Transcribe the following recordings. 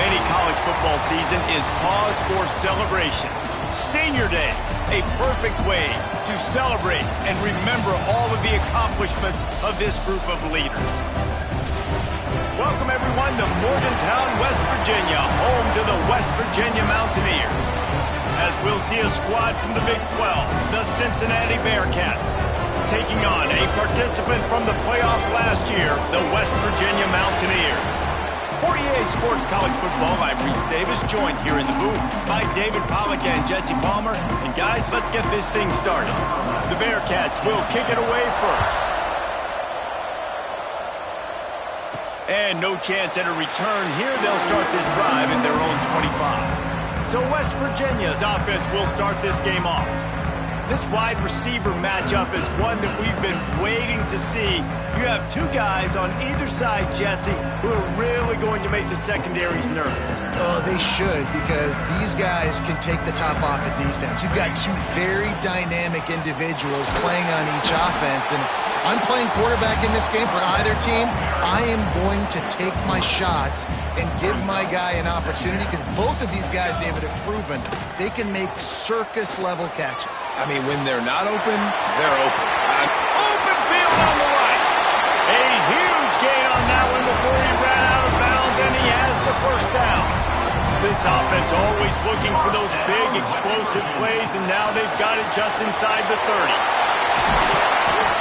any college football season is cause for celebration. Senior Day, a perfect way to celebrate and remember all of the accomplishments of this group of leaders. Welcome, everyone, to Morgantown, West Virginia, home to the West Virginia Mountaineers. As we'll see a squad from the Big 12, the Cincinnati Bearcats, taking on a participant from the playoff last year, the West Virginia Mountaineers. For EA Sports College Football, I'm Reese Davis, joined here in the booth by David Pollack and Jesse Palmer. And guys, let's get this thing started. The Bearcats will kick it away first. And no chance at a return here. They'll start this drive at their own 25. So West Virginia's offense will start this game off. This wide receiver matchup is one that we've been waiting to see. You have two guys on either side, Jesse, who are really going to make the secondaries nervous. Oh, they should, because these guys can take the top off of defense. You've got two very dynamic individuals playing on each offense, and if I'm playing quarterback in this game for either team, I am going to take my shots and give my guy an opportunity, because both of these guys, David, have proven they can make circus-level catches. I mean, when they're not open, they're open. Open field on the right. A huge gain on that one before he ran out of bounds, and he has the first down. This offense always looking for those big, explosive plays, and now they've got it just inside the 30.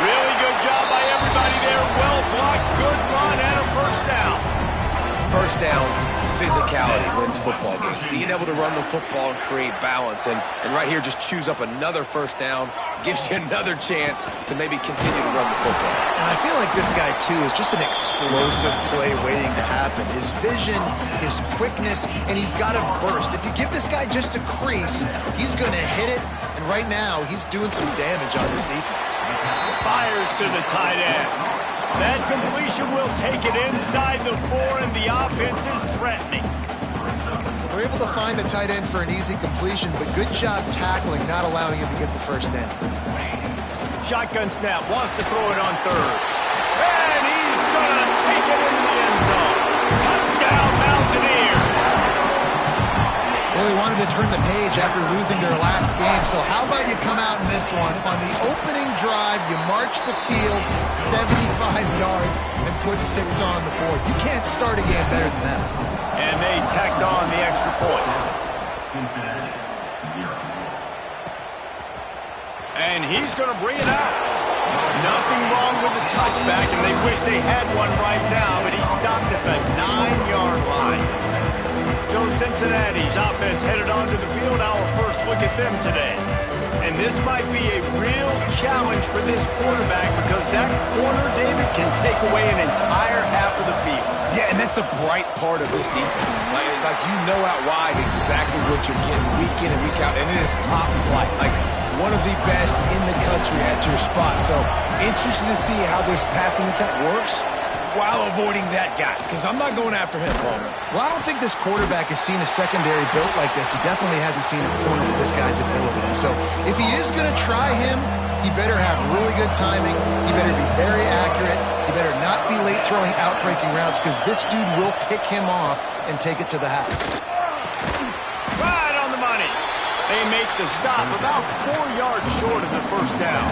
Really good job by everybody there. Well blocked, good run, and a first down. First down, physicality wins football games. Being able to run the football and create balance. And right here, just choose up another first down, gives you another chance to maybe continue to run the football. And I feel like this guy, too, is just an explosive play waiting to happen. His vision, his quickness, and he's got a burst. If you give this guy just a crease, he's going to hit it. And right now, he's doing some damage on this defense. Fires to the tight end. That completion will take it inside the 4, and the offense is threatening. We're able to find the tight end for an easy completion, but good job tackling, not allowing him to get the first down. Shotgun snap, wants to throw it on third. And he's going to take it into the end zone. Touchdown, Mountaineers. Well, they wanted to turn the page after losing their last game, so how about you come out in this one? On the opening drive, you march the field 75 yards and put 6 on the board. You can't start a game better than that. And they tacked on the extra point. And he's going to bring it out. Nothing wrong with the touchback, and they wish they had one right now, but he stopped at the 9-yard line. So Cincinnati's offense headed onto the field. Our first look at them today. And this might be a real challenge for this quarterback, because that corner, David, can take away an entire half of the field. Yeah, and that's the bright part of this defense. Like you know out wide exactly what you're getting week in and week out, and it is top flight. Like one of the best in the country at your spot. So interested to see how this passing attack works while avoiding that guy, because I'm not going after him, Palmer. Well, I don't think this quarterback has seen a secondary built like this. He definitely hasn't seen a corner with this guy's ability. And so if he is going to try him, he better have really good timing. He better be very accurate. He better not be late throwing out-breaking routes, because this dude will pick him off and take it to the house. Right on the money. They make the stop about 4 yards short of the first down.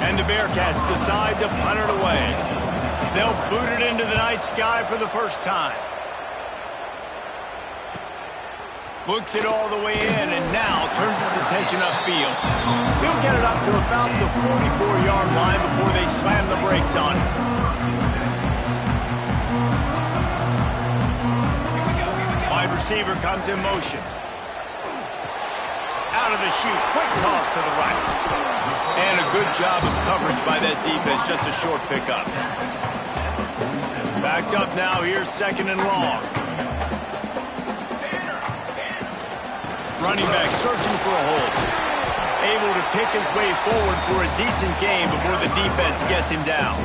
And the Bearcats decide to punt it away. They'll boot it into the night sky for the first time. Looks it all the way in, and now turns his attention upfield. He'll get it up to about the 44-yard line before they slam the brakes on it. Wide receiver comes in motion. Out of the chute, quick toss to the right. And a good job of coverage by that defense, just a short pickup. Backed up now, here's 2nd and long. Running back searching for a hole. Able to pick his way forward for a decent game before the defense gets him down.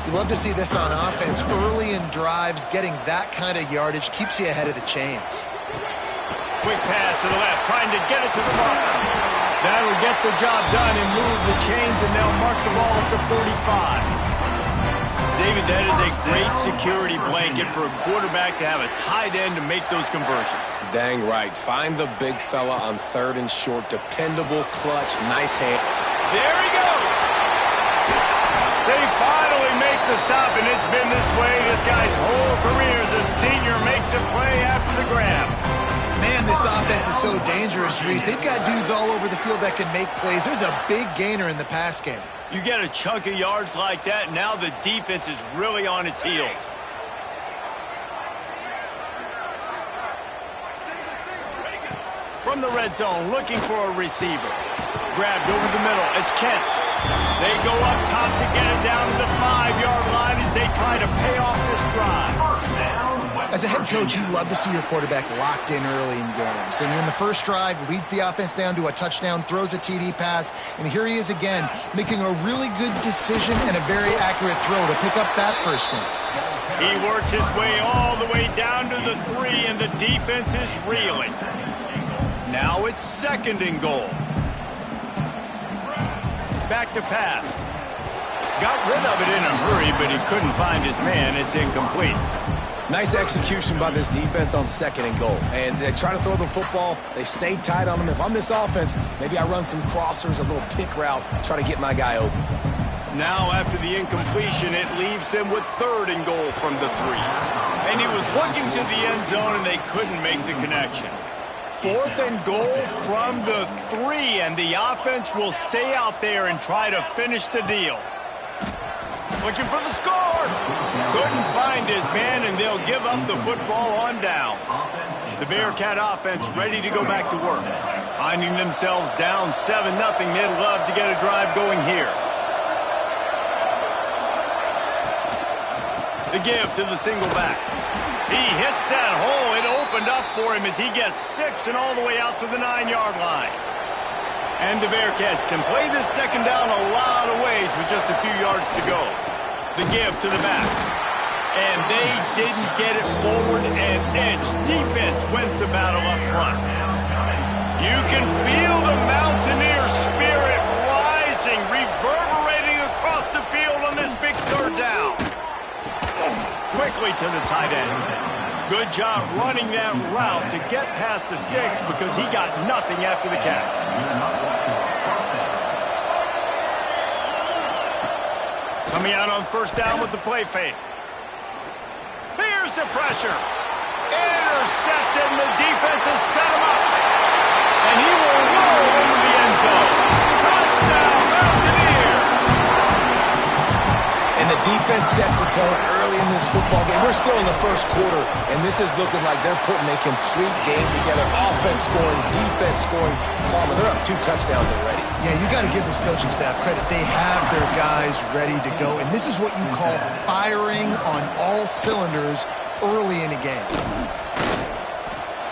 You love to see this on offense. Early in drives, getting that kind of yardage keeps you ahead of the chains. Quick pass to the left, trying to get it to the marker. That'll get the job done and move the chains, and they'll mark the ball at the 45. David, that is a great security blanket for a quarterback to have a tight end to make those conversions. Dang right. Find the big fella on 3rd and short. Dependable, clutch, nice hand. There he goes. They finally make the stop, and it's been this way this guy's whole career as a senior makes a play after the grab. Man, this offense is so dangerous, Reese. They've got dudes all over the field that can make plays. There's a big gainer in the pass game. You get a chunk of yards like that, now the defense is really on its heels. From the red zone, looking for a receiver. Grabbed over the middle. It's Kent. They go up top to get it down to the 5-yard line as they try to pay off this drive. As a head coach, you love to see your quarterback locked in early in games. And in the first drive, leads the offense down to a touchdown, throws a TD pass, and here he is again, making a really good decision and a very accurate throw to pick up that first down. He works his way all the way down to the 3, and the defense is reeling. Now it's 2nd and goal. Back to pass. Got rid of it in a hurry, but he couldn't find his man. It's incomplete. Nice execution by this defense on 2nd and goal. And they try to throw the football. They stay tight on them. If I'm this offense, maybe I run some crossers, a little pick route, try to get my guy open. Now, after the incompletion, it leaves them with 3rd and goal from the 3. And he was looking to the end zone, and they couldn't make the connection. 4th and goal from the 3, and the offense will stay out there and try to finish the deal. Looking for the score. Couldn't find his man, and they'll give up the football on downs. The Bearcat offense ready to go back to work. Finding themselves down 7-0, they'd love to get a drive going here. The give to the single back. He hits that hole. It opened up for him as he gets 6 and all the way out to the 9-yard line. And the Bearcats can play this 2nd down a lot of ways with just a few yards to go. The give to the back. And they didn't get it forward an inch. Defense wins the battle up front. You can feel the Mountaineer spirit rising, reverberating across the field on this big 3rd down. Quickly to the tight end. Good job running that route to get past the sticks because he got nothing after the catch. Coming out on 1st down with the play fake. Here's the pressure. Intercepted, and the defense has set him up. And he will roll into the end zone. Touchdown, Mountaineers! And the defense sets the tone early in this football game. We're still in the 1st quarter, and this is looking like they're putting a complete game together. Offense scoring, defense scoring. Palmer, they're up 2 touchdowns already. Yeah, you got to give this coaching staff credit. They have their guys ready to go, and this is what you call firing on all cylinders early in a game.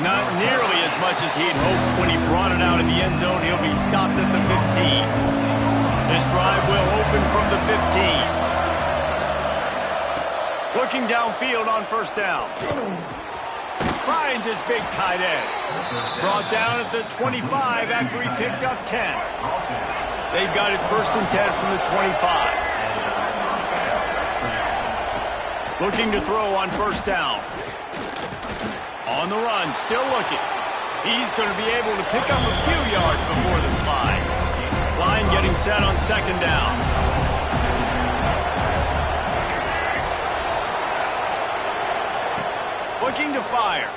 Not nearly as much as he'd hoped when he brought it out in the end zone. He'll be stopped at the 15. This drive will open from the 15. Looking downfield on 1st down. Finds his big tight end. Brought down at the 25 after he picked up 10. They've got it 1st and 10 from the 25. Looking to throw on 1st down. On the run, still looking. He's going to be able to pick up a few yards before the slide. Line getting set on 2nd down. Looking to fire.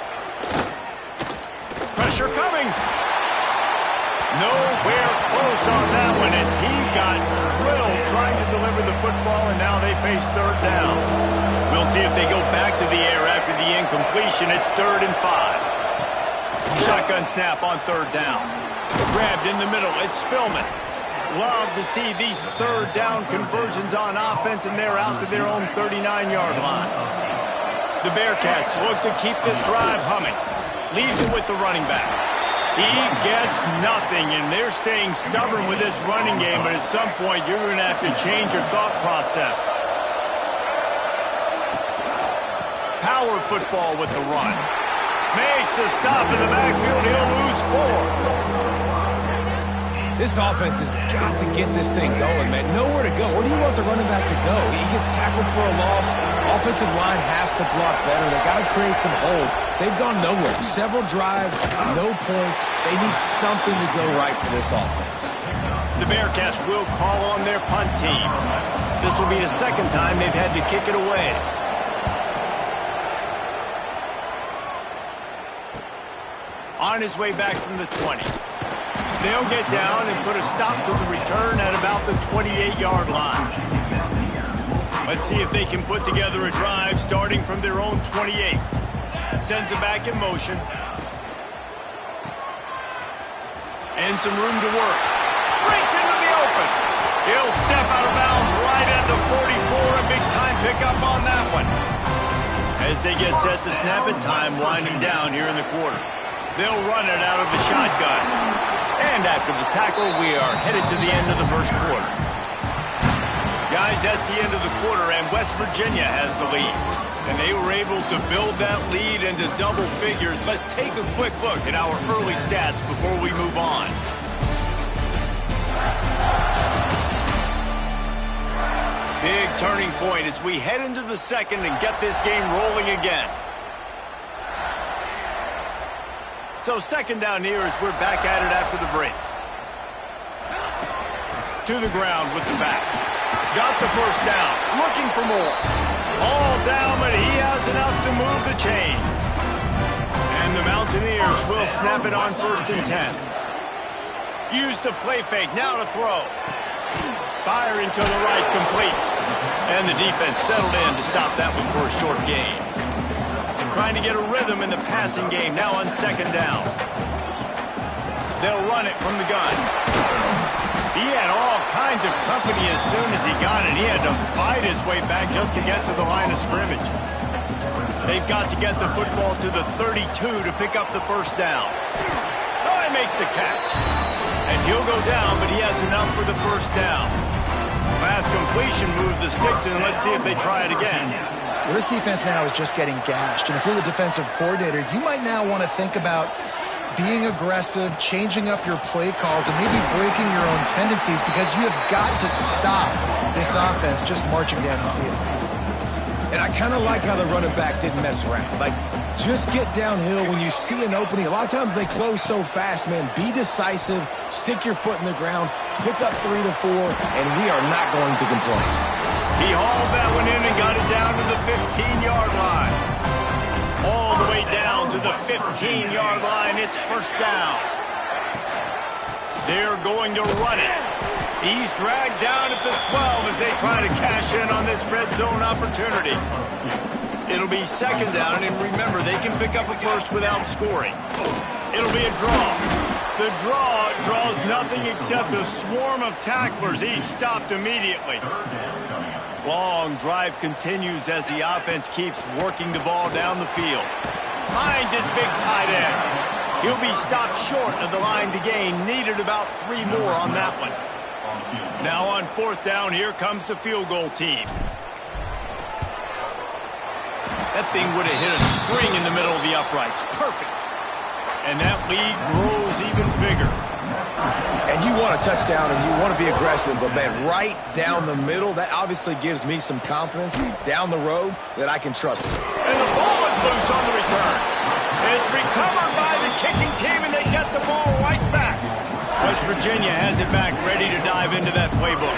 Pressure coming. Nowhere close on that one as he got drilled trying to deliver the football, and now they face 3rd down. We'll see if they go back to the air after the incompletion. It's 3rd and 5. Shotgun snap on 3rd down. Grabbed in the middle. It's Spillman. Love to see these 3rd down conversions on offense, and they're out to their own 39-yard line. The Bearcats look to keep this drive humming. Leaves it with the running back. He gets nothing, and they're staying stubborn with this running game, but at some point you're going to have to change your thought process. Power football with the run. Makes a stop in the backfield. He'll lose 4. This offense has got to get this thing going, man. Nowhere to go. Where do you want the running back to go? He gets tackled for a loss. Offensive line has to block better. They got to create some holes. They've gone nowhere. Several drives, no points. They need something to go right for this offense. The Bearcats will call on their punt team. This will be the second time they've had to kick it away. On his way back from the 20. They'll get down and put a stop to the return at about the 28-yard line. Let's see if they can put together a drive starting from their own 28. Sends it back in motion. And some room to work. Breaks into the open. He'll step out of bounds right at the 44. A big-time pickup on that one. As they get set to snap it, time winding down here in the quarter. They'll run it out of the shotgun. And after the tackle, we are headed to the end of the first quarter. Guys, that's the end of the quarter, and West Virginia has the lead. And they were able to build that lead into double figures. Let's take a quick look at our early stats before we move on. Big turning point as we head into the second and get this game rolling again. So second down here as we're back at it after the break. To the ground with the back. Got the first down. Looking for more. All down, but he has enough to move the chains. And the Mountaineers will snap it on 1st and 10. Use the play fake. Now to throw. Firing to the right, complete. And the defense settled in to stop that one for a short gain. Trying to get a rhythm in the passing game now on second down. They'll run it from the gun. He had all kinds of company as soon as he got it. He had to fight his way back just to get to the line of scrimmage. They've got to get the football to the 32 to pick up the first down. Oh, he makes the catch. And he'll go down, but he has enough for the first down. Last completion moved the sticks in. Let's see if they try it again. Well, this defense now is just getting gashed. And if you're the defensive coordinator, you might now want to think about being aggressive, changing up your play calls, and maybe breaking your own tendencies because you have got to stop this offense just marching down the field. And I kind of like how the running back didn't mess around. Like, just get downhill when you see an opening. A lot of times they close so fast, man. Be decisive, stick your foot in the ground, pick up 3 to 4, and we are not going to complain. He hauled that one in and got it down to the 15-yard line. All the way down to the 15-yard line. It's first down. They're going to run it. He's dragged down at the 12 as they try to cash in on this red zone opportunity. It'll be second down, and remember, they can pick up a first without scoring. It'll be a draw. The draw draws nothing except a swarm of tacklers. He's stopped immediately. Long drive continues as the offense keeps working the ball down the field. Finds his big tight end. He'll be stopped short of the line to gain. Needed about 3 more on that one. Now on 4th down, here comes the field goal team. That thing would have hit a string in the middle of the uprights. Perfect. And that lead grows even bigger. And you want a touchdown and you want to be aggressive, but man, right down the middle, that obviously gives me some confidence down the road that I can trust them. And the ball is loose on the return. It's recovered by the kicking team, and they get the ball right back. West Virginia has it back, ready to dive into that playbook.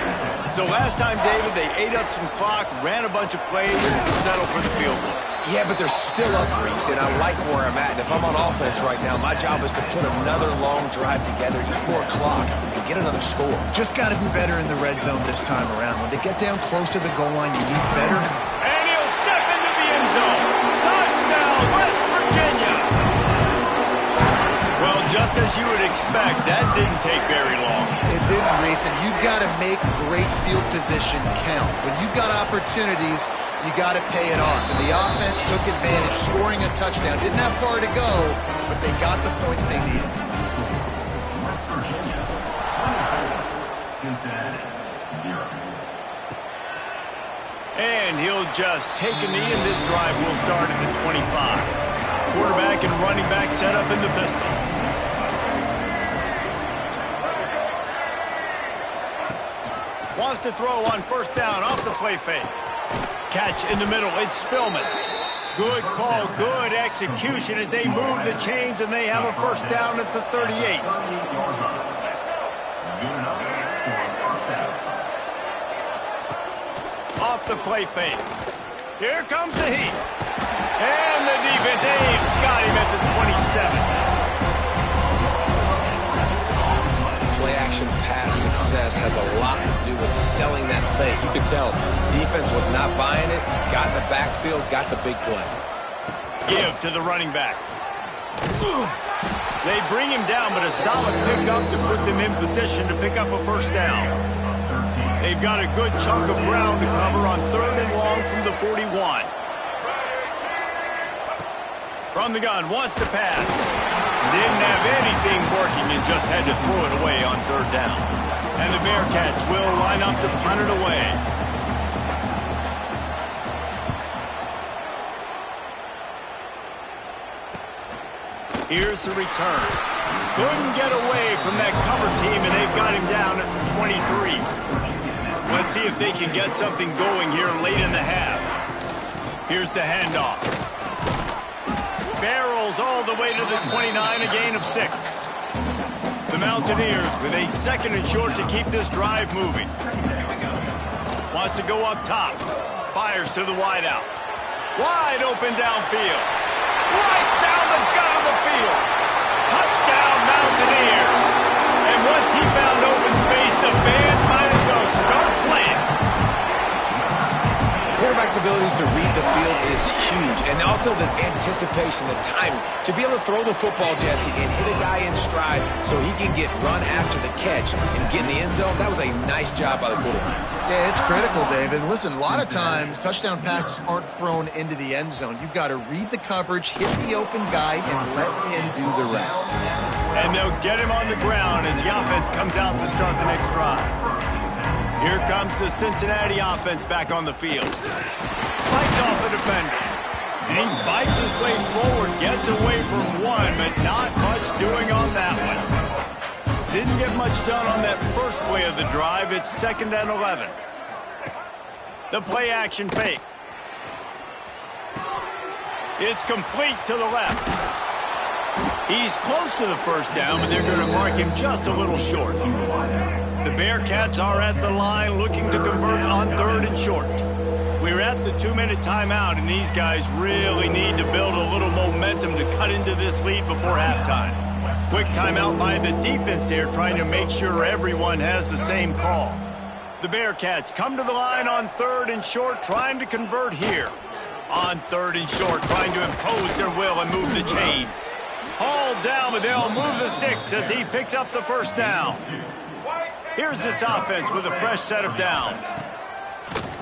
So last time, David, they ate up some clock, ran a bunch of plays, and settled for the field goal. Yeah, but they're still up, Reese, and I like where I'm at. And if I'm on offense right now, my job is to put another long drive together, eat more clock, and get another score. Just got to be better in the red zone this time around. When they get down close to the goal line, you need better. And he'll step into the end zone. Touchdown, West Virginia. Well, just as you would expect, that didn't take very long. It didn't, Reese, and you've got to make great field position count. When you've got opportunities, you got to pay it off. And the offense took advantage, scoring a touchdown. Didn't have far to go, but they got the points they needed. West Virginia, Cincinnati, 0. And he'll just take a knee, and this drive will start at the 25. Quarterback and running back set up in the pistol. Wants to throw on first down off the play fake. Catch in the middle. It's Spillman. Good call, good execution as they move the chains, and they have a first down at the 38. Off the play fake. Here comes the heat. And the defense, they've got him at the 27. Play-action pass success has a lot to do with selling that fake. You could tell defense was not buying it, got in the backfield, got the big play. Give to the running back. They bring him down, but a solid pickup to put them in position to pick up a first down. They've got a good chunk of ground to cover on 3rd and long from the 41. From the gun, wants to pass. Didn't have anything working and just had to throw it away on 3rd down. And the Bearcats will line up to punt it away. Here's the return. Couldn't get away from that cover team, and they've got him down at the 23. Let's see if they can get something going here late in the half. Here's the handoff. Barrels all the way to the 29, a gain of 6. The Mountaineers with a 2nd and short to keep this drive moving. Wants to go up top. Fires to the wideout. Wide open downfield. Right down the gut of the field. Touchdown Mountaineers. And once he found open space, the band might as well start playing. Quarterback's abilities to read the field is huge, and also the anticipation, the timing. To be able to throw the football, Jesse, and hit a guy in stride so he can get run after the catch and get in the end zone, that was a nice job by the quarterback. Yeah, it's critical, David. Listen, a lot of times touchdown passes aren't thrown into the end zone. You've got to read the coverage, hit the open guy, and let him do the rest. And they'll get him on the ground as the offense comes out to start the next drive. Here comes the Cincinnati offense back on the field. Fights off a defender. And he fights his way forward, gets away from one, but not much doing on that one. Didn't get much done on that first play of the drive. It's 2nd and 11. The play action fake. It's complete to the left. He's close to the first down, but they're going to mark him just a little short. The Bearcats are at the line looking to convert on 3rd and short. We're at the 2-minute timeout, and these guys really need to build a little momentum to cut into this lead before halftime. Quick timeout by the defense there, trying to make sure everyone has the same call. The Bearcats come to the line on 3rd and short, trying to convert here. On 3rd and short, trying to impose their will and move the chains. Hauled down, but they'll move the sticks as he picks up the first down. Here's this offense with a fresh set of downs.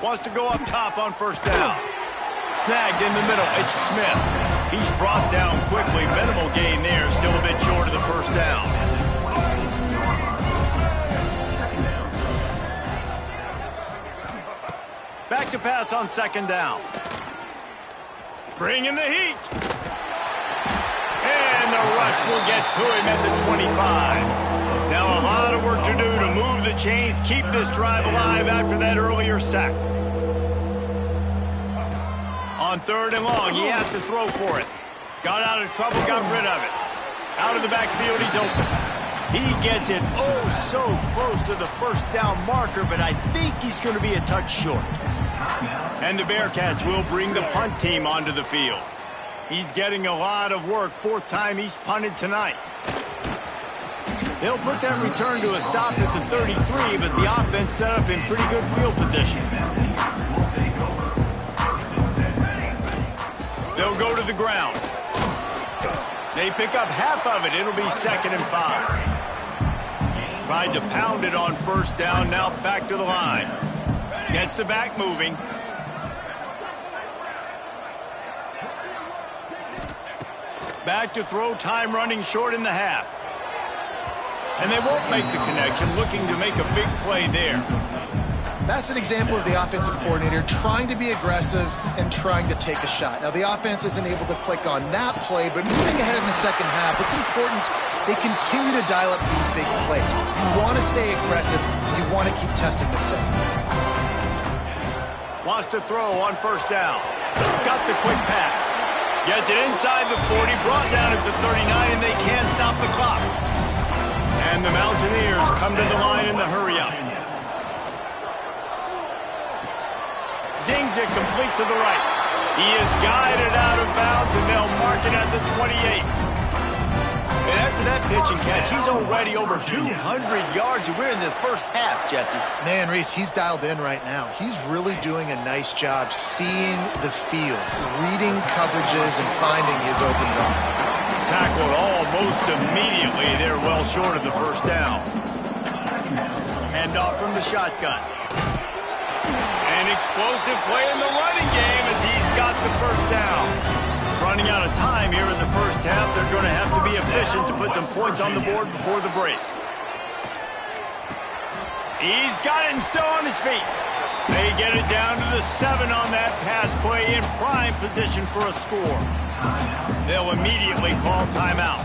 Wants to go up top on first down. Snagged in the middle. It's Smith. He's brought down quickly. Minimal gain there. Still a bit short of the first down. Back to pass on 2nd down. Bringing the heat. And the rush will get to him at the 25. Now a lot of work to do to move the chains, keep this drive alive after that earlier sack. On 3rd and long, he has to throw for it. Got out of trouble, got rid of it. Out of the backfield, he's open. He gets it oh so close to the first down marker, but I think he's going to be a touch short. And the Bearcats will bring the punt team onto the field. He's getting a lot of work. 4th time he's punted tonight. They'll put that return to a stop at the 33, but the offense set up in pretty good field position. They'll go to the ground. They pick up half of it. It'll be 2nd and 5. Tried to pound it on first down, now back to the line. Gets the back moving. Back to throw, time running short in the half. And they won't make the connection, looking to make a big play there. That's an example of the offensive coordinator trying to be aggressive and trying to take a shot. Now, the offense isn't able to click on that play, but moving ahead in the second half, it's important they continue to dial up these big plays. You want to stay aggressive. you want to keep testing the set. Wants to throw on first down. Got the quick pass. Gets it inside the 40, brought down at the 39, and they can't stop the clock. And the Mountaineers come to the line in the hurry-up. Zings it complete to the right. He is guided out of bounds, and they'll mark it at the 28. And after that pitch and catch, he's already over 200 yards. We're in the first half, Jesse. Man, Reese, he's dialed in right now. He's really doing a nice job seeing the field, reading coverages, and finding his open run. Tackled almost immediately. They're well short of the first down. Hand off from the shotgun. An explosive play in the running game as he's got the first down. Running out of time here in the first half. They're going to have to be efficient to put some points on the board before the break. He's got it and still on his feet. They get it down to the 7 on that pass play in prime position for a score. They'll immediately call timeout.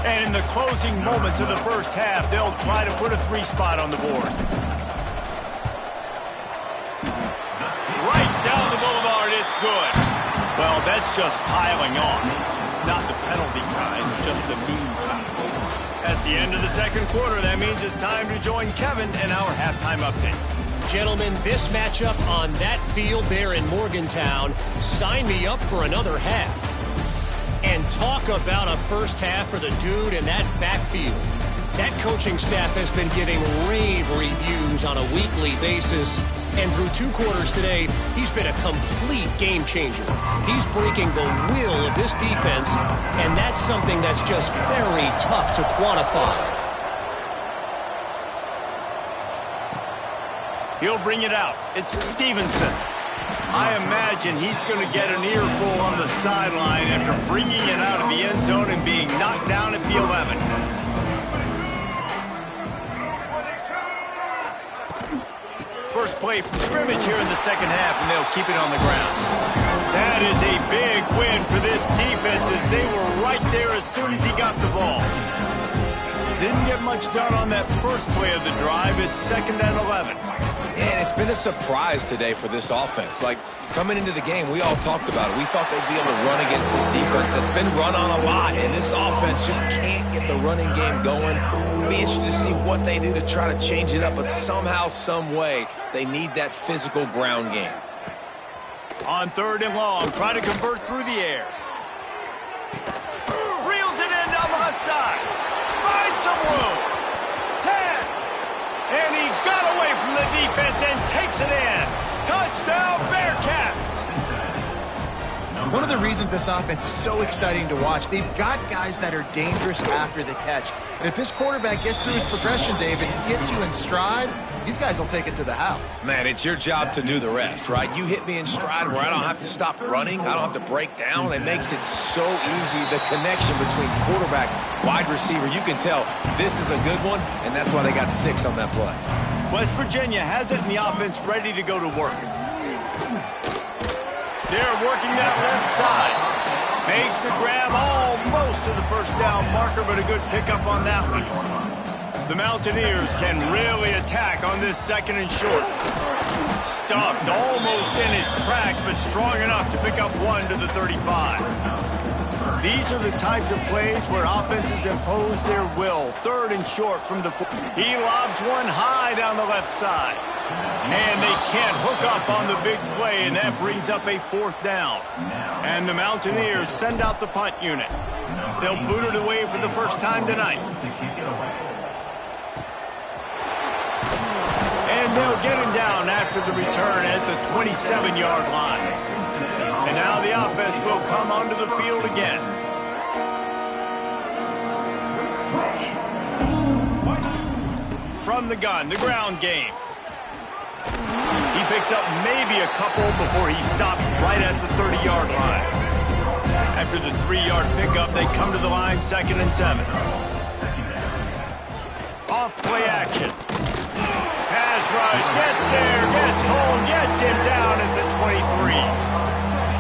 And in the closing moments of the first half, they'll try to put a 3 spot on the board. Right down the boulevard, it's good. Well, that's just piling on. It's not the penalty kind, just the mean kind. That's the end of the second quarter. That means it's time to join Kevin in our halftime update. Gentlemen, this matchup on that field there in Morgantown, sign me up for another half. And talk about a first half for the dude in that backfield. That coaching staff has been giving rave reviews on a weekly basis. And through 2 quarters today, he's been a complete game changer. He's breaking the will of this defense, and that's something that's just very tough to quantify. He'll bring it out. It's Stevenson. I imagine he's going to get an earful on the sideline after bringing it out of the end zone and being knocked down at the 11. First play from scrimmage here in the second half, and they'll keep it on the ground. That is a big win for this defense as they were right there as soon as he got the ball. Didn't get much done on that first play of the drive. It's 2nd and 11. And it's been a surprise today for this offense. Like, coming into the game, we all talked about it. We thought they'd be able to run against this defense that's been run on a lot, and this offense just can't get the running game going. Be interested to see what they do to try to change it up, but somehow, some way, they need that physical ground game. On 3rd and long, try to convert through the air. Reels it in down the left side. Finds some room. 10. And he got away from the defense and takes it in. Touchdown, Bearcats! One of the reasons this offense is so exciting to watch, they've got guys that are dangerous after the catch. And if this quarterback gets through his progression, David, and gets you in stride, these guys will take it to the house. Man, it's your job to do the rest, right? You hit me in stride where I don't have to stop running. I don't have to break down. It makes it so easy. The connection between quarterback, wide receiver, you can tell this is a good one, and that's why they got 6 on that play. West Virginia has it in the offense ready to go to work. They're working that left side. Makes the grab almost to the first down marker, but a good pickup on that one. The Mountaineers can really attack on this 2nd and short. Stuffed almost in his tracks, but strong enough to pick up 1 to the 35. These are the types of plays where offenses impose their will. 3rd and short from the 4. He lobs one high down the left side. And they can't hook up on the big play, and that brings up a 4th down. And the Mountaineers send out the punt unit. They'll boot it away for the first time tonight. And they'll get him down after the return at the 27-yard line. And now the offense will come onto the field again. From the gun, the ground game. He picks up maybe a couple before he stopped right at the 30-yard line. After the 3-yard pickup, they come to the line 2nd and 7. Off play action. Pass rush, gets there, gets home, gets him down at the 23.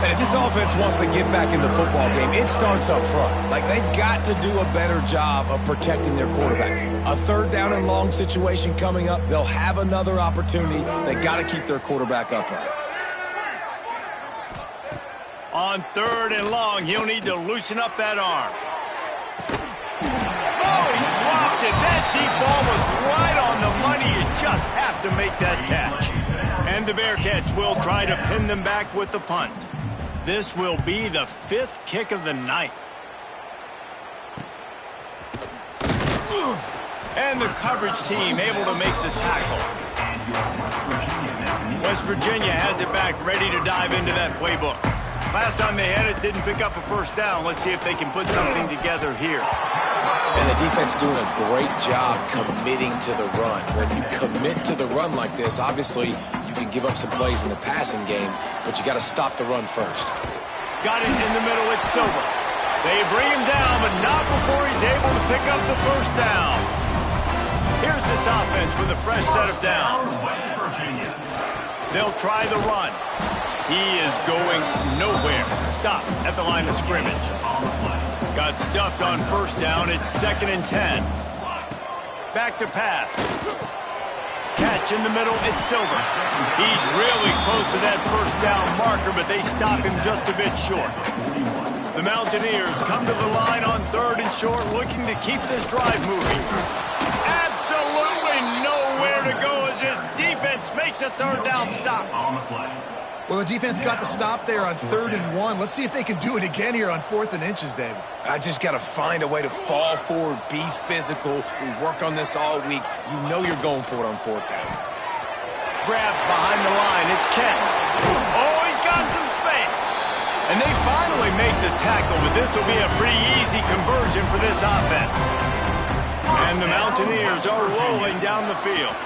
And If this offense wants to get back in the football game, it starts up front. Like, they've got to do a better job of protecting their quarterback. A third down and long situation coming up. They'll have another opportunity. They got to keep their quarterback upright. On third and long, he'll need to loosen up that arm. Oh, he dropped it. That deep ball was right on the money. You just have to make that catch. And the Bearcats will try to pin them back with the punt. This will be the 5th kick of the night. And the coverage team able to make the tackle. West Virginia has it back, ready to dive into that playbook. Last time they had it, didn't pick up a first down. Let's see if they can put something together here. And the defense doing a great job committing to the run. When you commit to the run like this, obviously you can give up some plays in the passing game, but you got to stop the run first. Got it in the middle. It's Silver. They bring him down, but not before he's able to pick up the first down. Here's this offense with a fresh set of downs. They'll try the run. He is going nowhere. Stop at the line of scrimmage. Got stuffed on first down. It's 2nd and 10. Back to pass. Catch in the middle. It's Silver. He's really close to that first down marker, but they stop him just a bit short. The Mountaineers come to the line on 3rd and short, looking to keep this drive moving. Absolutely nowhere to go as this defense makes a 3rd down stop. Well, the defense got the stop there on 3rd and 1. Let's see if they can do it again here on 4th and inches, David. I just got to find a way to fall forward, be physical. We work on this all week. You know you're going for it on 4th down. Grab behind the line. It's Kent. Oh, he's got some space. And they finally make the tackle, but this will be a pretty easy conversion for this offense. And the Mountaineers are rolling down the field.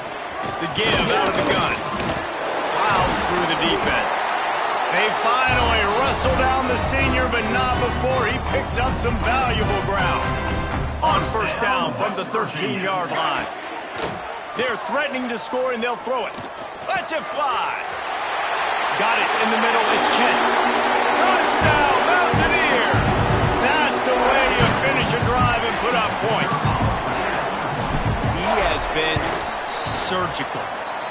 The give out of the gun. Plows through the defense. They finally wrestle down the senior, but not before he picks up some valuable ground. On first down from the 13-yard line. They're threatening to score, and they'll throw it. Let's it fly. Got it in the middle. It's Kent. Touchdown, Mountaineers. That's the way you finish a drive and put up points. He has been surgical.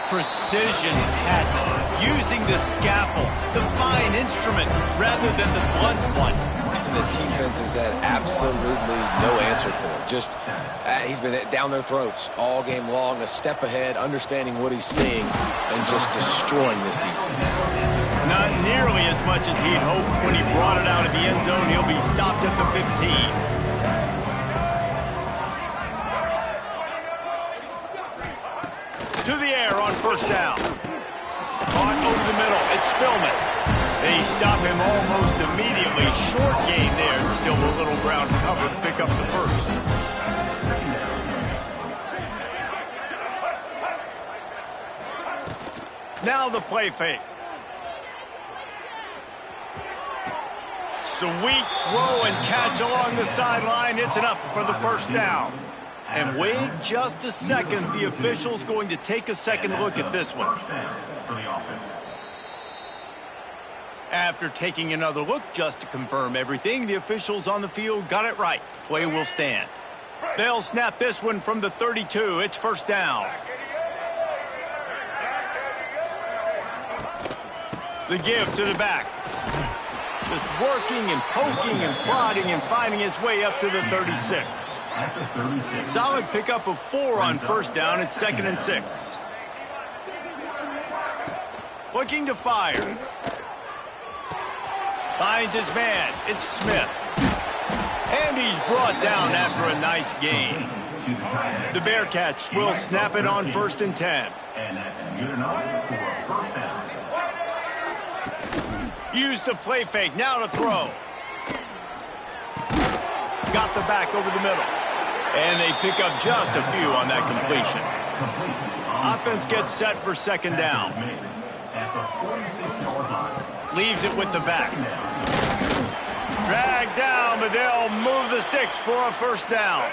Precision passes, using the scalpel, the fine instrument, rather than the blunt one. The defense has had absolutely no answer for it. Just, he's been down their throats all game long, a step ahead, understanding what he's seeing, and just destroying this defense. Not nearly as much as he'd hoped when he brought it out of the end zone. He'll be stopped at the 15. To the air on first down. Caught over the middle. It's Spillman. They stop him almost immediately. Short gain there. And still a little ground cover to pick up the first. Now the play fake. Sweet throw and catch along the sideline. It's enough for the first down. And wait just a second. The official's going to take a second look at this one. After taking another look just to confirm everything, the officials on the field got it right. The play will stand. They'll snap this one from the 32. It's first down. The give to the back. Just working and poking and prodding and finding his way up to the 36. Solid pickup of 4 on first down. It's 2nd and 6. Looking to fire. Finds his man. It's Smith. And he's brought down after a nice gain. The Bearcats will snap it on 1st and 10. And that's good enough for a first down. Use the play fake. Now to throw. Got the back over the middle. And they pick up just a few on that completion. Offense gets set for 2nd down. Leaves it with the back. Dragged down, but they'll move the sticks for a first down.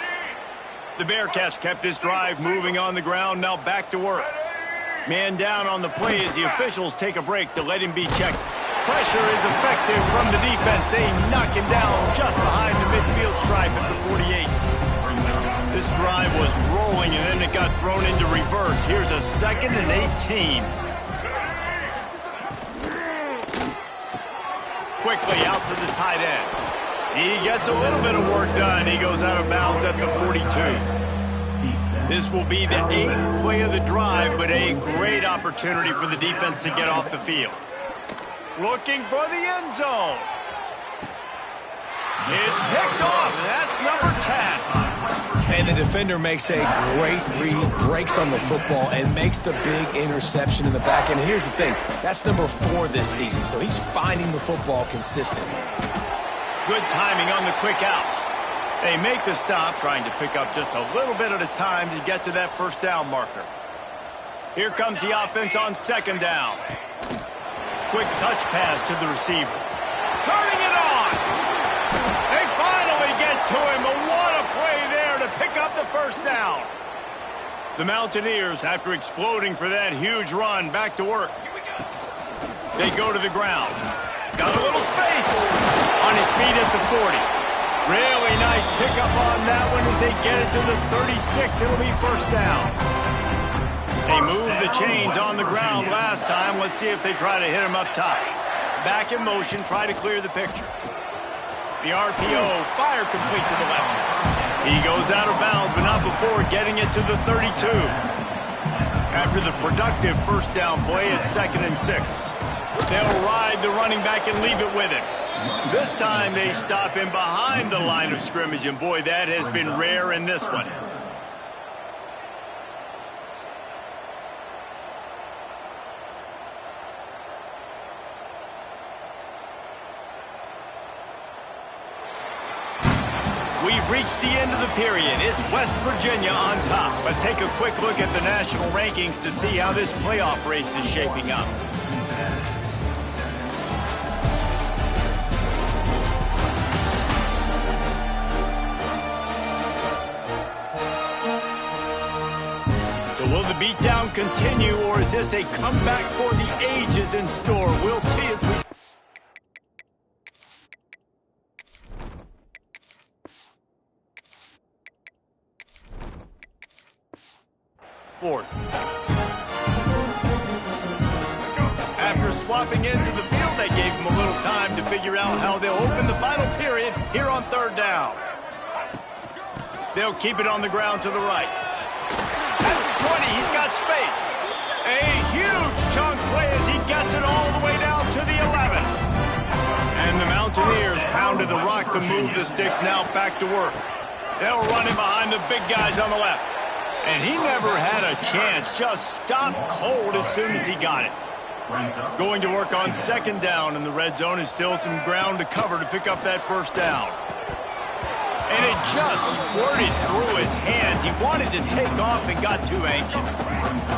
The Bearcats kept this drive moving on the ground. Now back to work. Man down on the play as the officials take a break to let him be checked. Pressure is effective from the defense. They knock him down just behind the midfield stripe at the 48. This drive was rolling, and then it got thrown into reverse. Here's a 2nd and 18. Quickly out to the tight end. He gets a little bit of work done. He goes out of bounds at the 42. This will be the 8th play of the drive, but a great opportunity for the defense to get off the field. Looking for the end zone. It's picked off, and that's number 10. And the defender makes a great read, breaks on the football, and makes the big interception in the back end. And here's the thing, that's number 4 this season, so he's finding the football consistently. Good timing on the quick out. They make the stop, trying to pick up just a little bit at a time to get to that first down marker. Here comes the offense on 2nd down. Quick touch pass to the receiver. Turning it on! They finally get to him, but what a play there to pick up the first down. The Mountaineers, after exploding for that huge run, back to work. They go to the ground. Got a little space on his feet at the 40. Really nice pickup on that one as they get it to the 36. It'll be first down. They moved the chains on the ground last time. Let's see if they try to hit him up top. Back in motion, try to clear the picture. The RPO, fire complete to the left. He goes out of bounds, but not before getting it to the 32. After the productive first down play at 2nd and 6. They'll ride the running back and leave it with him. This time they stop him behind the line of scrimmage, and boy, that has been rare in this one. We've reached the end of the period. It's West Virginia on top. Let's take a quick look at the national rankings to see how this playoff race is shaping up. So will the beatdown continue, or is this a comeback for the ages in store? We'll see as we... Fourth. After swapping into the field, they gave him a little time to figure out how they'll open the final period here on 3rd down. They'll keep it on the ground to the right. At the 20, he's got space. A huge chunk play as he gets it all the way down to the 11. And the Mountaineers pounded the rock to move the sticks, now back to work. They'll run him behind the big guys on the left. And he never had a chance, just stopped cold as soon as he got it. Going to work on 2nd down, and the red zone is still some ground to cover to pick up that first down. And it just squirted through his hands. He wanted to take off and got too anxious.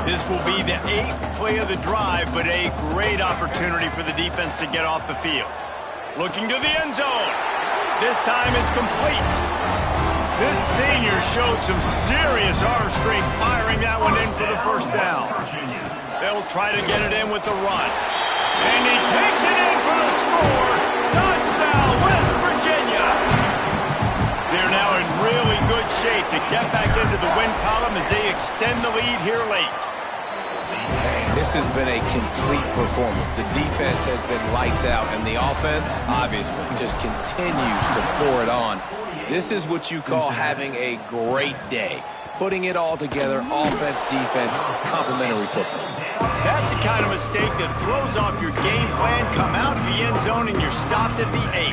This will be the 8th play of the drive, but a great opportunity for the defense to get off the field. Looking to the end zone. This time it's complete. This senior showed some serious arm strength firing that one in for the first down. They'll try to get it in with the run. And he takes it in for the score. Touchdown, West Virginia. They're now in really good shape to get back into the win column as they extend the lead here late. Hey, this has been a complete performance. The defense has been lights out, and the offense, obviously, just continues to pour it on. This is what you call having a great day. Putting it all together, offense, defense, complementary football. That's the kind of mistake that throws off your game plan. Come out of the end zone and you're stopped at the 8.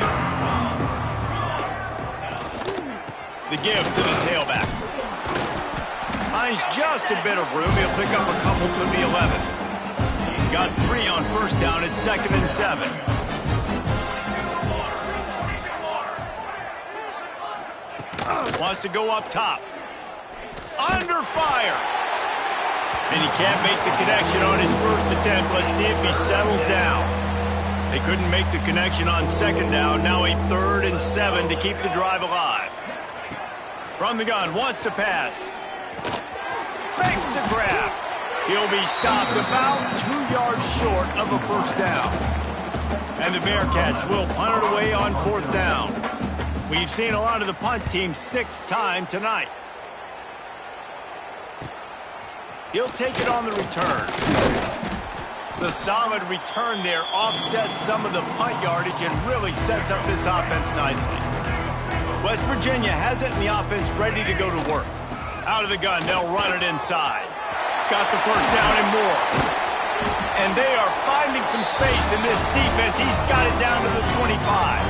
The give to the tailback. Finds just a bit of room. He'll pick up a couple to the 11. Got 3 on first down at 2nd and 7. Wants to go up top. Under fire. And he can't make the connection on his first attempt. Let's see if he settles down. They couldn't make the connection on 2nd down. Now a 3rd and 7 to keep the drive alive. From the gun, wants to pass. Makes the grab. He'll be stopped about 2 yards short of a first down. And the Bearcats will punt it away on 4th down. We've seen a lot of the punt team 6th time tonight. He'll take it on the return. The solid return there offsets some of the punt yardage and really sets up this offense nicely. West Virginia has it in the offense ready to go to work. Out of the gun, they'll run it inside. Got the first down and more. And they are finding some space in this defense. He's got it down to the 25.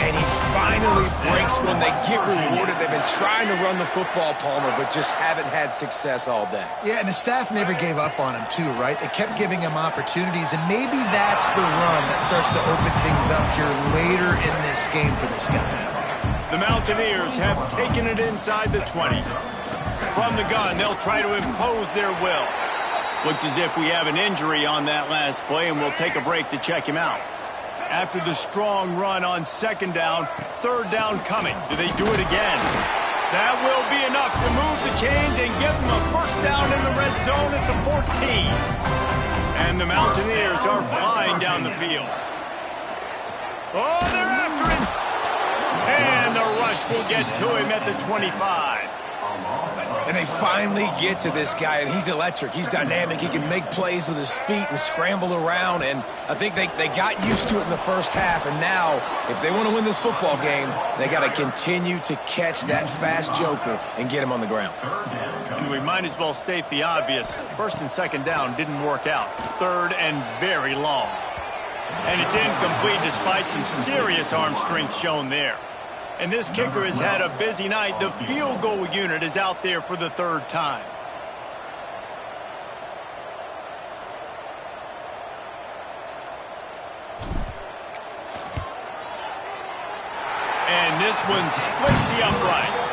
And he finally breaks one. They get rewarded. They've been trying to run the football, Palmer, but just haven't had success all day. Yeah, and the staff never gave up on him, too, right? They kept giving him opportunities, and maybe that's the run that starts to open things up here later in this game for this guy. The Mountaineers have taken it inside the 20. From the gun, they'll try to impose their will. Looks as if we have an injury on that last play, and we'll take a break to check him out. After the strong run on 2nd down, 3rd down coming. Do they do it again? That will be enough to move the chains and give them a first down in the red zone at the 14. And the Mountaineers are flying down the field. Oh, they're after him. And the rush will get to him at the 25. And they finally get to this guy, and he's electric. He's dynamic. He can make plays with his feet and scramble around, and I think they got used to it in the first half, and now, if they want to win this football game, they got to continue to catch that fast joker and get him on the ground. And we might as well state the obvious. 1st and 2nd down didn't work out. 3rd and very long. And it's incomplete despite some serious arm strength shown there. And this kicker has had a busy night. The field goal unit is out there for the 3rd time. And this one splits the uprights.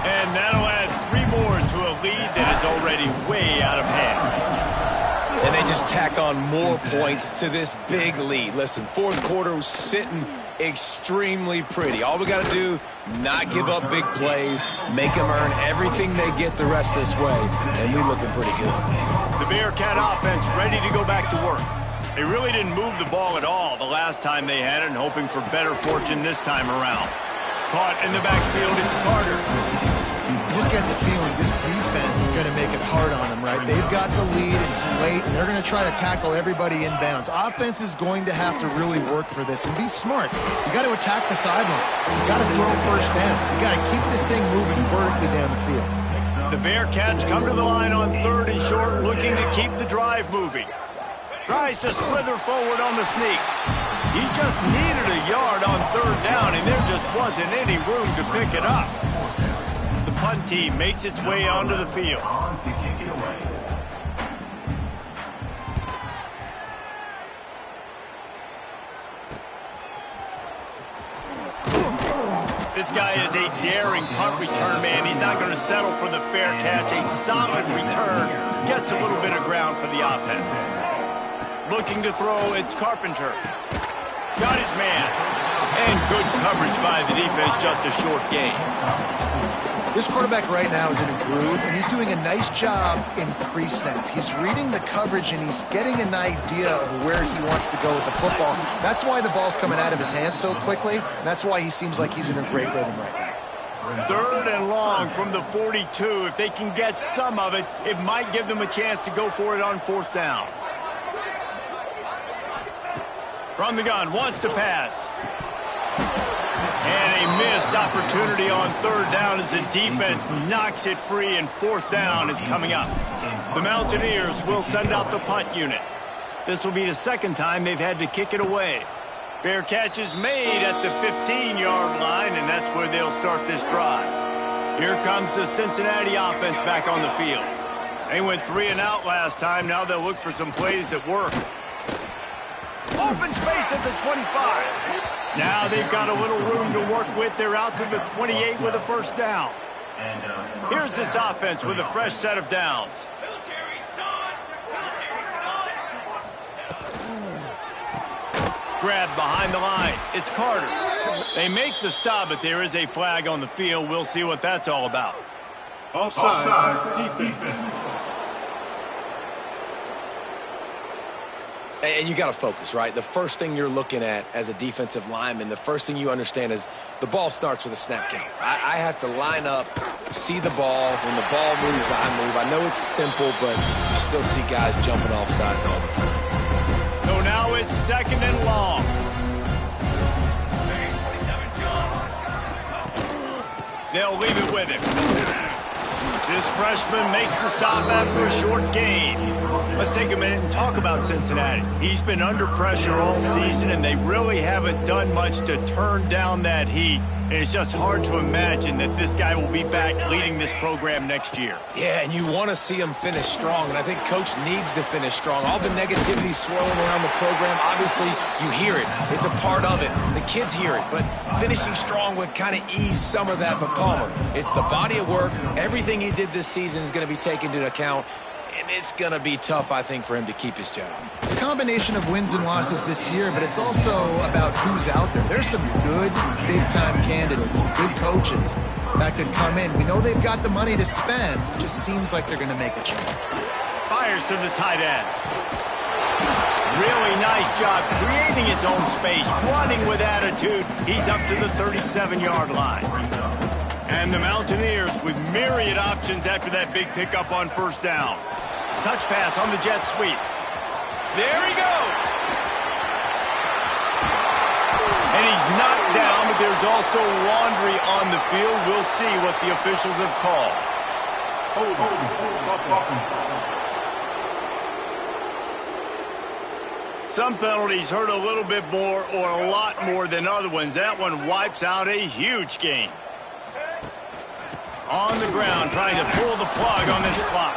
And that'll add 3 more to a lead that is already way out of hand. And they just tack on more points to this big lead. Listen, 4th quarter was sitting extremely pretty. All we got to do, not give up big plays, make them earn everything they get the rest this way, and we're looking pretty good. The Bearcat offense ready to go back to work. They really didn't move the ball at all the last time they had it, and hoping for better fortune this time around. Caught in the backfield, it's Carter. You just get the feeling this defense is going to make it hard on them, right? They've got the lead, it's late, and they're going to try to tackle everybody inbounds. Offense is going to have to really work for this and be smart. You got to attack the sidelines. You got to throw first down. You got to keep this thing moving vertically down the field. The Bearcats come to the line on 3rd and short, looking to keep the drive moving. Tries to slither forward on the sneak. He just needed a yard on 3rd down, and there just wasn't any room to pick it up. The punt team makes its way onto the field. This guy is a daring punt return man. He's not going to settle for the fair catch. A solid return gets a little bit of ground for the offense. Looking to throw, it's Carpenter. Got his man. And good coverage by the defense, just a short gain. This quarterback right now is in a groove, and he's doing a nice job in pre-snap. He's reading the coverage, and he's getting an idea of where he wants to go with the football. That's why the ball's coming out of his hands so quickly, and that's why he seems like he's in a great rhythm right now. 3rd and long from the 42. If they can get some of it, it might give them a chance to go for it on 4th down. From the gun, wants to pass. And a missed opportunity on 3rd down as the defense knocks it free, and 4th down is coming up. The Mountaineers will send out the punt unit. This will be the 2nd time they've had to kick it away. Fair catch is made at the 15-yard line, and that's where they'll start this drive. Here comes the Cincinnati offense back on the field. They went 3 and out last time. Now they'll look for some plays that work. Open space at the 25. Now they've got a little room to work with. They're out to the 28 with a first down. Here's this offense with a fresh set of downs. Grab behind the line. It's Carter. They make the stop, but there is a flag on the field. We'll see what that's all about. Offside defense. And you got to focus, right? The first thing you're looking at as a defensive lineman, the first thing you understand is the ball starts with a snap count. I have to line up, see the ball. When the ball moves, I move. I know it's simple, but you still see guys jumping off sides all the time. So now it's 2nd and long. They'll leave it with him. This freshman makes the stop after a short gain. Let's take a minute and talk about Cincinnati. He's been under pressure all season, and they really haven't done much to turn down that heat. And it's just hard to imagine that this guy will be back leading this program next year. Yeah, and you want to see him finish strong, and I think Coach needs to finish strong. All the negativity swirling around the program, obviously, you hear it. It's a part of it. The kids hear it, but finishing strong would kind of ease some of that. But Palmer, it's the body of work. Everything he did this season is going to be taken into account. And it's going to be tough, I think, for him to keep his job. It's a combination of wins and losses this year, but it's also about who's out there. There's some good big-time candidates, some good coaches that could come in. We know they've got the money to spend. It just seems like they're going to make a change. Fires to the tight end. Really nice job creating his own space, running with attitude. He's up to the 37-yard line. And the Mountaineers with myriad options after that big pickup on 1st down. Touch pass on the jet sweep. There he goes. And he's knocked down, but there's also laundry on the field. We'll see what the officials have called. Some penalties hurt a little bit more or a lot more than other ones. That one wipes out a huge game. On the ground, trying to pull the plug on this clock.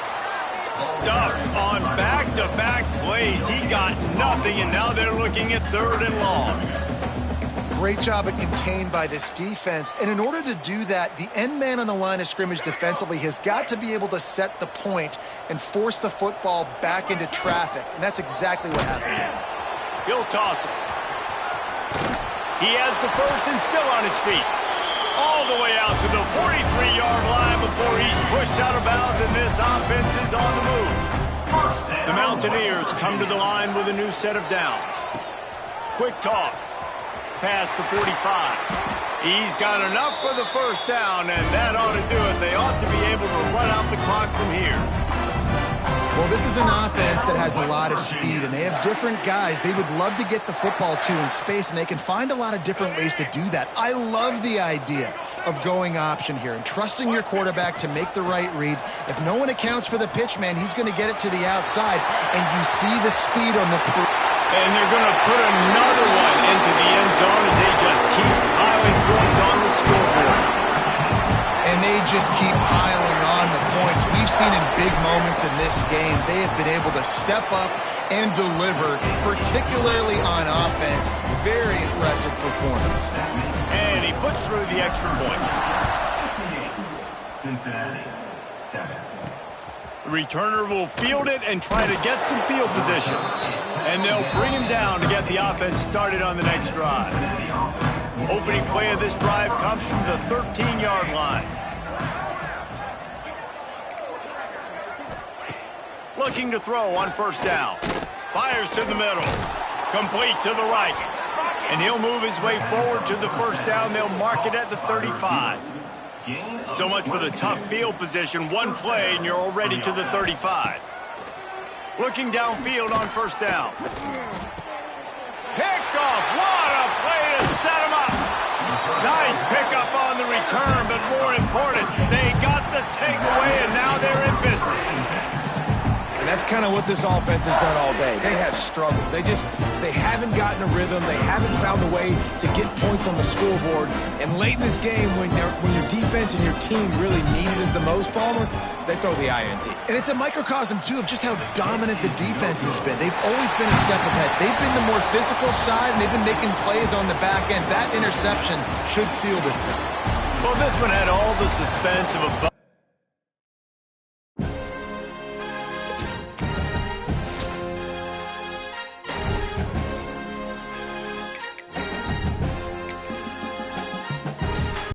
Stuck on back-to-back plays. He got nothing, and now they're looking at 3rd and long. Great job at contained by this defense. And in order to do that, the end man on the line of scrimmage defensively has got to be able to set the point and force the football back into traffic. And that's exactly what happened. He'll toss it. He has the 1st and still on his feet. All the way out to the 43-yard line before he's pushed out of bounds, and this offense is on the move. The Mountaineers come to the line with a new set of downs. Quick toss. Past the 45. He's got enough for the 1st down, and that ought to do it. They ought to be able to run out the clock from here. Well, this is an offense that has a lot of speed, and they have different guys they would love to get the football to in space, and they can find a lot of different ways to do that. I love the idea of going option here and trusting your quarterback to make the right read. If no one accounts for the pitch, man, he's going to get it to the outside, and you see the speed on the and they're going to put another one into the end zone as they just keep piling points on the scoreboard. And they just keep piling on the points. We've seen in big moments in this game, they have been able to step up and deliver, particularly on offense. Very impressive performance. And he puts through the extra point. Cincinnati, 7. The returner will field it and try to get some field position. And they'll bring him down to get the offense started on the next drive. Opening play of this drive comes from the 13-yard line. Looking to throw on 1st down. Fires to the middle. Complete to the right. And he'll move his way forward to the 1st down. They'll mark it at the 35. So much for the tough field position. One play and you're already to the 35. Looking downfield on 1st down. Picked off. What a play to set him up. Nice pickup on the return, but more important, they got the takeaway, and now they're in business. And that's kind of what this offense has done all day. They have struggled. They haven't gotten a rhythm. They haven't found a way to get points on the scoreboard. And late in this game, when your defense and your team really needed it the most, Palmer, they throw the INT. And it's a microcosm, too, of just how dominant the defense has been. They've always been a step ahead. They've been the more physical side, and they've been making plays on the back end. That interception should seal this thing. Well, this one had all the suspense of a